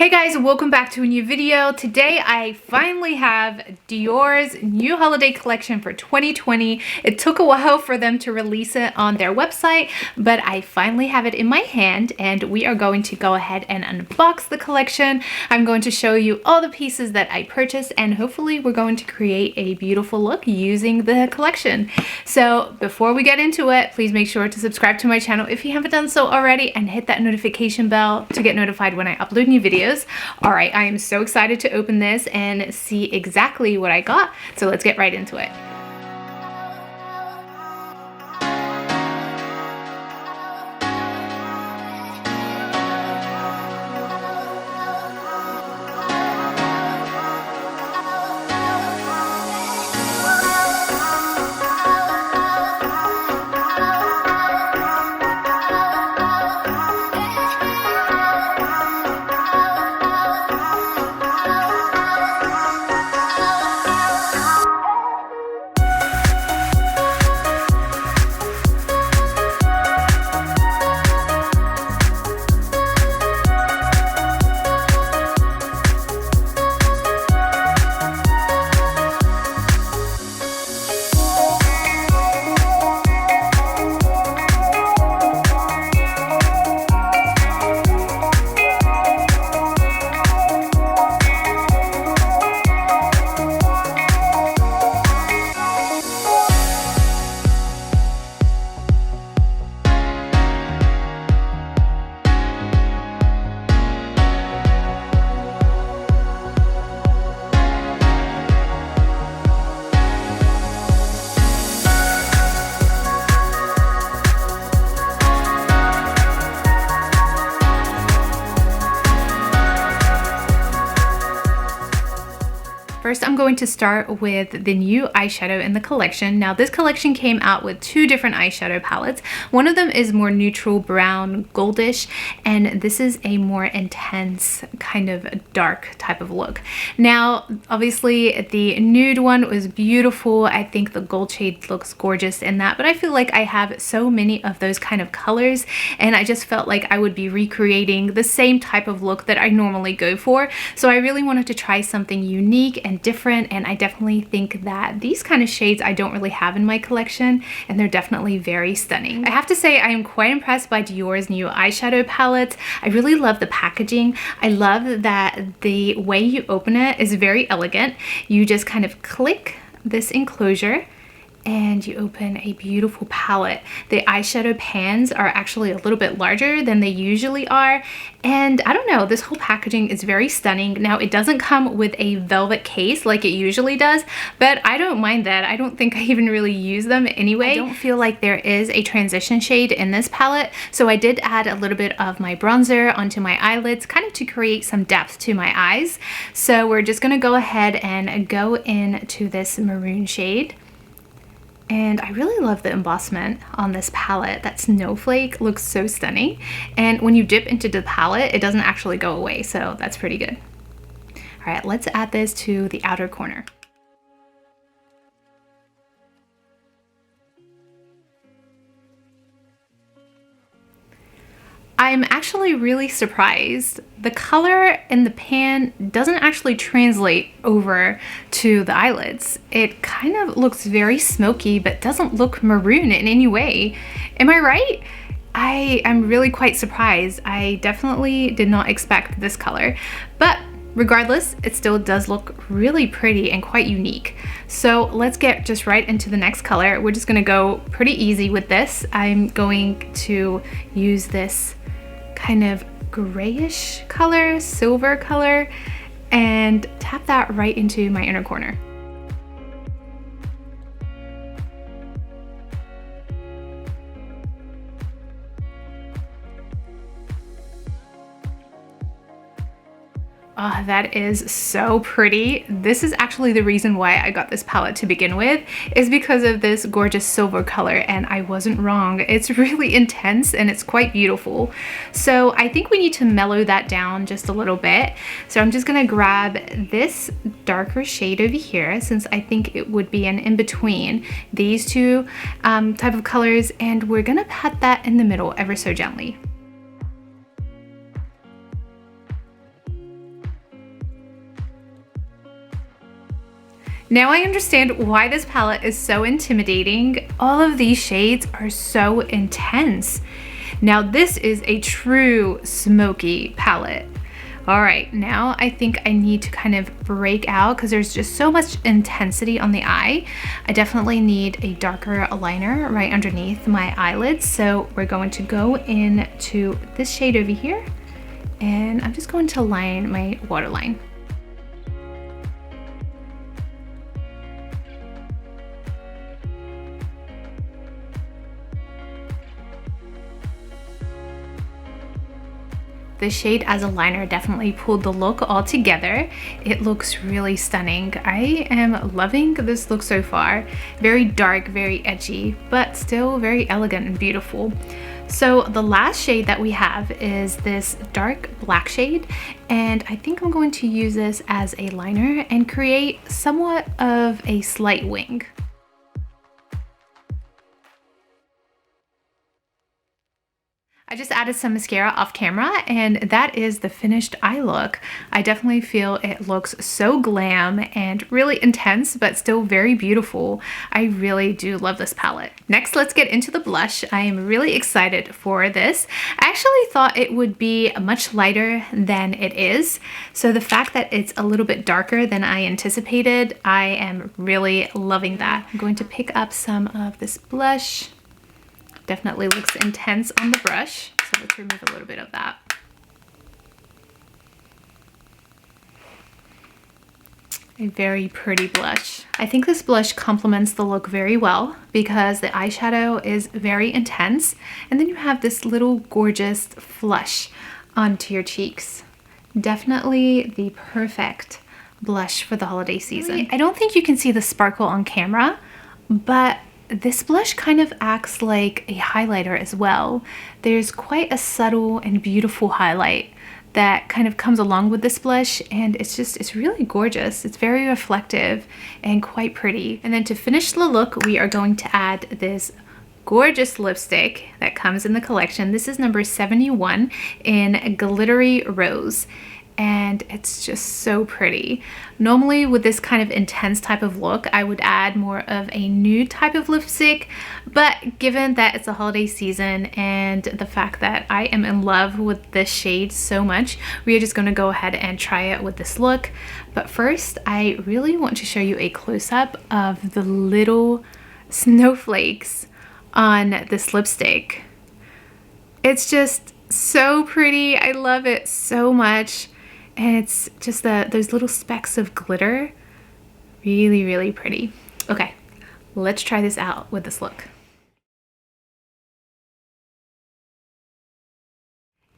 Hey guys, welcome back to a new video. Today I finally have Dior's new holiday collection for 2020. It took a while for them to release it on their website, but I finally have it in my hand and we are going to go ahead and unbox the collection. I'm going to show you all the pieces that I purchased and hopefully we're going to create a beautiful look using the collection. So before we get into it, please make sure to subscribe to my channel if you haven't done so already and hit that notification bell to get notified when I upload new videos. All right, I am so excited to open this and see exactly what I got. So let's get right into it. First, I'm going to start with the new eyeshadow in the collection. Now, this collection came out with two different eyeshadow palettes. One of them is more neutral brown, goldish, and this is a more intense kind of dark type of look. Now, obviously, the nude one was beautiful. I think the gold shade looks gorgeous in that, but I feel like I have so many of those kind of colors, and I just felt like I would be recreating the same type of look that I normally go for. So I really wanted to try something unique and different, and I definitely think that these kind of shades I don't really have in my collection, and they're definitely very stunning. I have to say I am quite impressed by Dior's new eyeshadow palette. I really love the packaging. I love that the way you open it is very elegant. You just kind of click this enclosure and you open a beautiful palette. The eyeshadow pans are actually a little bit larger than they usually are, and I don't know, this whole packaging is very stunning. Now, it doesn't come with a velvet case like it usually does, but I don't mind that. I don't think I even really use them anyway. I don't feel like there is a transition shade in this palette, so I did add a little bit of my bronzer onto my eyelids, kind of to create some depth to my eyes. So we're just gonna go ahead and go into this maroon shade. And I really love the embossment on this palette. That snowflake looks so stunning. And when you dip into the palette, it doesn't actually go away, so that's pretty good. All right, let's add this to the outer corner. I'm actually really surprised. The color in the pan doesn't actually translate over to the eyelids. It kind of looks very smoky, but doesn't look maroon in any way. Am I right? I'm really quite surprised. I definitely did not expect this color, but regardless, it still does look really pretty and quite unique. So let's get just right into the next color. We're just gonna go pretty easy with this. I'm going to use this kind of grayish color, silver color, and tap that right into my inner corner. Oh, that is so pretty. This is actually the reason why I got this palette to begin with, is because of this gorgeous silver color, and I wasn't wrong. It's really intense and it's quite beautiful. So I think we need to mellow that down just a little bit. So I'm just gonna grab this darker shade over here, since I think it would be an in-between these two type of colors, and we're gonna pat that in the middle ever so gently. Now I understand why this palette is so intimidating. All of these shades are so intense. Now this is a true smoky palette. All right, now I think I need to kind of break out because there's just so much intensity on the eye. I definitely need a darker liner right underneath my eyelids. So we're going to go into this shade over here, and I'm just going to line my waterline. The shade as a liner definitely pulled the look all together. It looks really stunning. I am loving this look so far. Very dark, very edgy, but still very elegant and beautiful. So the last shade that we have is this dark black shade, and I think I'm going to use this as a liner and create somewhat of a slight wing. I just added some mascara off camera, and that is the finished eye look. I definitely feel it looks so glam and really intense, but still very beautiful. I really do love this palette. Next, let's get into the blush. I am really excited for this. I actually thought it would be much lighter than it is. So the fact that it's a little bit darker than I anticipated, I am really loving that. I'm going to pick up some of this blush. Definitely looks intense on the brush, so let's remove a little bit of that. A very pretty blush. I think this blush complements the look very well because the eyeshadow is very intense, and then you have this little gorgeous flush onto your cheeks. Definitely the perfect blush for the holiday season. I don't think you can see the sparkle on camera, but this blush kind of acts like a highlighter as well. There's quite a subtle and beautiful highlight that kind of comes along with this blush, and it's really gorgeous. It's very reflective and quite pretty. And then to finish the look, we are going to add this gorgeous lipstick that comes in the collection. This is number 71 in Glittery Rose, and it's just so pretty. Normally with this kind of intense type of look, I would add more of a nude type of lipstick, but given that it's a holiday season and the fact that I am in love with this shade so much, we are just going to go ahead and try it with this look. But first, I really want to show you a close-up of the little snowflakes on this lipstick. It's just so pretty. I love it so much. And it's just those little specks of glitter. Really, really pretty. Okay, let's try this out with this look.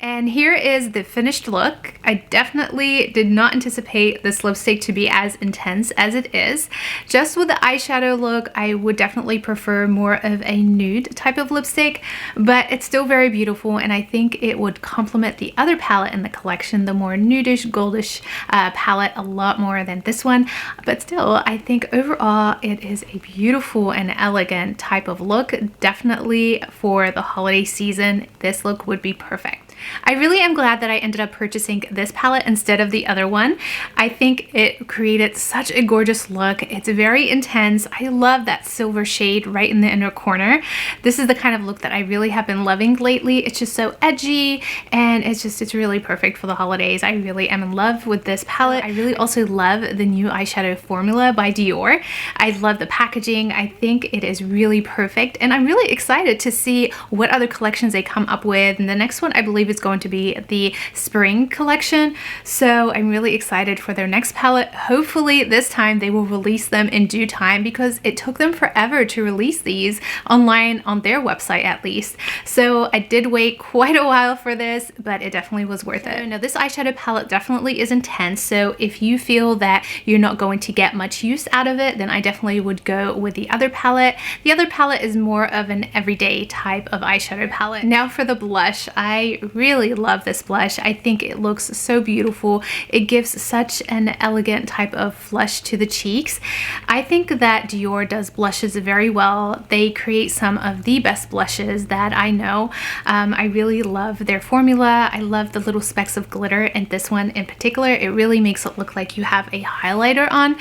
And here is the finished look. I definitely did not anticipate this lipstick to be as intense as it is. Just with the eyeshadow look, I would definitely prefer more of a nude type of lipstick, but it's still very beautiful, and I think it would complement the other palette in the collection, the more nudish, goldish palette, a lot more than this one. But still, I think overall it is a beautiful and elegant type of look. Definitely for the holiday season, this look would be perfect. I really am glad that I ended up purchasing this palette instead of the other one. I think it created such a gorgeous look. It's very intense. I love that silver shade right in the inner corner. This is the kind of look that I really have been loving lately. It's just so edgy, and it's really perfect for the holidays. I really am in love with this palette. I really also love the new eyeshadow formula by Dior. I love the packaging. I think it is really perfect, and I'm really excited to see what other collections they come up with. And the next one, I believe, is going to be the spring collection, so I'm really excited for their next palette. Hopefully this time they will release them in due time, because it took them forever to release these online on their website at least. So I did wait quite a while for this, but it definitely was worth it. Now this eyeshadow palette definitely is intense, so if you feel that you're not going to get much use out of it, then I definitely would go with the other palette. The other palette is more of an everyday type of eyeshadow palette. Now for the blush, I really love this blush. I think it looks so beautiful. It gives such an elegant type of flush to the cheeks. I think that Dior does blushes very well. They create some of the best blushes that I know. I really love their formula. I love the little specks of glitter, and this one in particular, it really makes it look like you have a highlighter on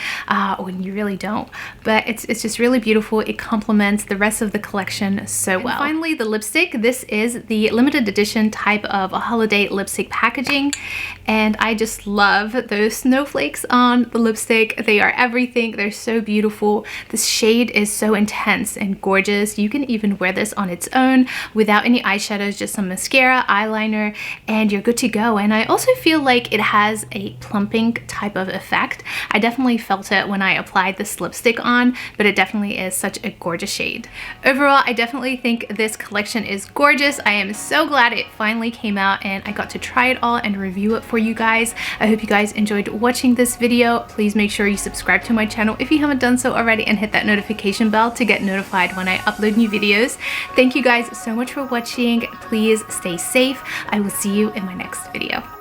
when you really don't. But it's just really beautiful. It complements the rest of the collection so well. And finally, the lipstick. This is the limited edition type of a holiday lipstick packaging, and I just love those snowflakes on the lipstick. They are everything. They're so beautiful. This shade is so intense and gorgeous. You can even wear this on its own without any eyeshadows, just some mascara, eyeliner, and you're good to go. And I also feel like it has a plumping type of effect. I definitely felt it when I applied this lipstick on, but it definitely is such a gorgeous shade. Overall, I definitely think this collection is gorgeous. I am so glad it finally came out and I got to try it all and review it for you guys. I hope you guys enjoyed watching this video. Please make sure you subscribe to my channel if you haven't done so already, and hit that notification bell to get notified when I upload new videos. Thank you guys so much for watching. Please stay safe. I will see you in my next video.